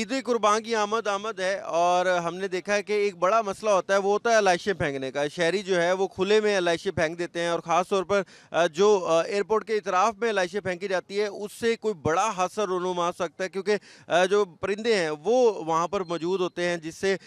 ईद कुर्बान की आमद आमद है और हमने देखा है कि एक बड़ा मसला होता है, वो होता है एलाइशें फेंकने का। शहरी जो है वो खुले में एलाइशें फेंक देते हैं और ख़ास तौर पर जो एयरपोर्ट के इतराफ़ में एलाइशें फेंकी जाती है, उससे कोई बड़ा हादसा रूनुमा हो सकता है, क्योंकि जो परिंदे हैं वो वहाँ पर मौजूद होते हैं, जिससे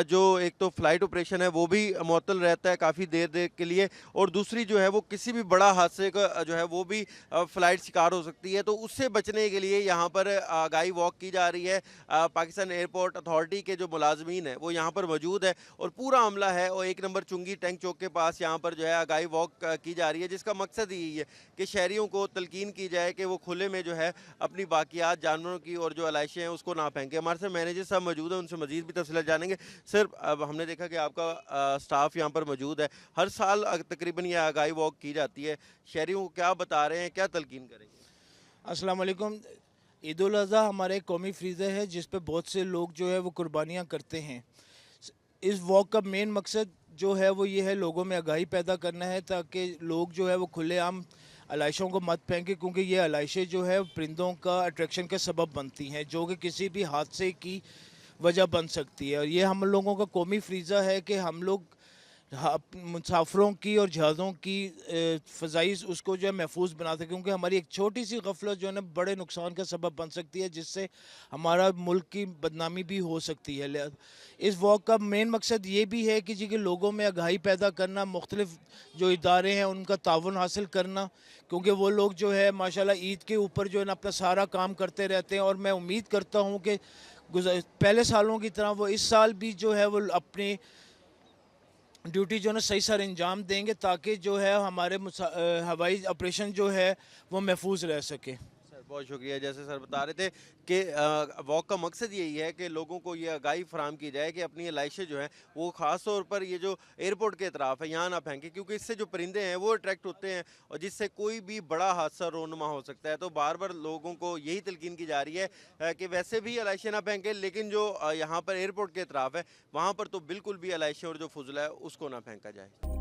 जो एक तो फ़्लाइट ऑपरेशन है वो भी मुअत्तल रहता है काफ़ी देर देर के लिए, और दूसरी जो है वो किसी भी बड़ा हादसे का जो है वो भी फ़्लाइट शिकार हो सकती है। तो उससे बचने के लिए यहाँ पर आगाही वॉक की जा रही है। पाकिस्तान एयरपोर्ट अथॉरिटी के जो मुलाजमीन हैं वो यहाँ पर मौजूद है और पूरा अमला है, और 1 नंबर चुंगी टैंक चौक के पास यहाँ पर जो है आगाही वॉक की जा रही है, जिसका मकसद यही है कि शहरियों को तलकीन की जाए कि वो खुले में जो है अपनी बाकियात जानवरों की और जो आलाइशें हैं उसको ना फेंकें। हमारे साथ मैनेजर साहब मौजूद हैं, उनसे मजीद भी तफसीलात जानेंगे। सर, अब हमने देखा कि आपका स्टाफ यहाँ पर मौजूद है, हर साल तकरीबन ये आगाही वॉक की जाती है, शहरियों को क्या बता रहे हैं, क्या तलकीन करेंगे? अस्सलाम वालेकुम। ईद उल अज़हा हमारा एक कौमी फ्रीज़ा है जिस पे बहुत से लोग जो है वो कुर्बानियाँ करते हैं। इस वॉक का मेन मकसद जो है वो ये है, लोगों में आगाही पैदा करना है ताकि लोग जो है वो खुलेआम आलाइशों को मत फेंकें, क्योंकि ये आलाइशें जो है परिंदों का अट्रैक्शन का सबब बनती हैं, जो कि किसी भी हादसे की वजह बन सकती है। और ये हम लोगों का कौमी फ्रीज़ा है कि हम लोग मुसाफिरों की और जहाज़ों की फ़ज़ाई उसको जो है महफूज बनाते हैं, क्योंकि हमारी एक छोटी सी गफलत जो है ना बड़े नुकसान का सबब बन सकती है, जिससे हमारा मुल्क की बदनामी भी हो सकती है। इस वॉक का मेन मकसद ये भी है कि जी कि लोगों में आगाही पैदा करना, मुख्तलिफ जो इदारे हैं उनका ताउन हासिल करना, क्योंकि वो लोग जो है माशाल्लाह ईद के ऊपर जो है ना अपना सारा काम करते रहते हैं। और मैं उम्मीद करता हूँ कि पहले सालों की तरह वो इस साल भी जो है वो अपनी ड्यूटी जो है ना सही सर अंजाम देंगे, ताकि जो है हमारे हवाई ऑपरेशन जो है वो महफूज रह सके। सर, बहुत शुक्रिया। जैसे सर बता रहे थे कि वॉक का मकसद यही है कि लोगों को ये आगाही फराहम की जाए कि अपनी एलाइशें जो हैं वो ख़ास तौर पर ये जो एयरपोर्ट के अतराफ़ है यहाँ ना फेंकें, क्योंकि इससे जो परिंदे हैं वो अट्रैक्ट होते हैं और जिससे कोई भी बड़ा हादसा रोनुमा हो सकता है। तो बार बार लोगों को यही तलकीन की जा रही है कि वैसे भी एलाइशें ना फेंकें, लेकिन जो यहाँ पर एयरपोर्ट के अतराफ़ है वहाँ पर तो बिल्कुल भी एलाइशें और जो फुजला है उसको ना फेंका जाए।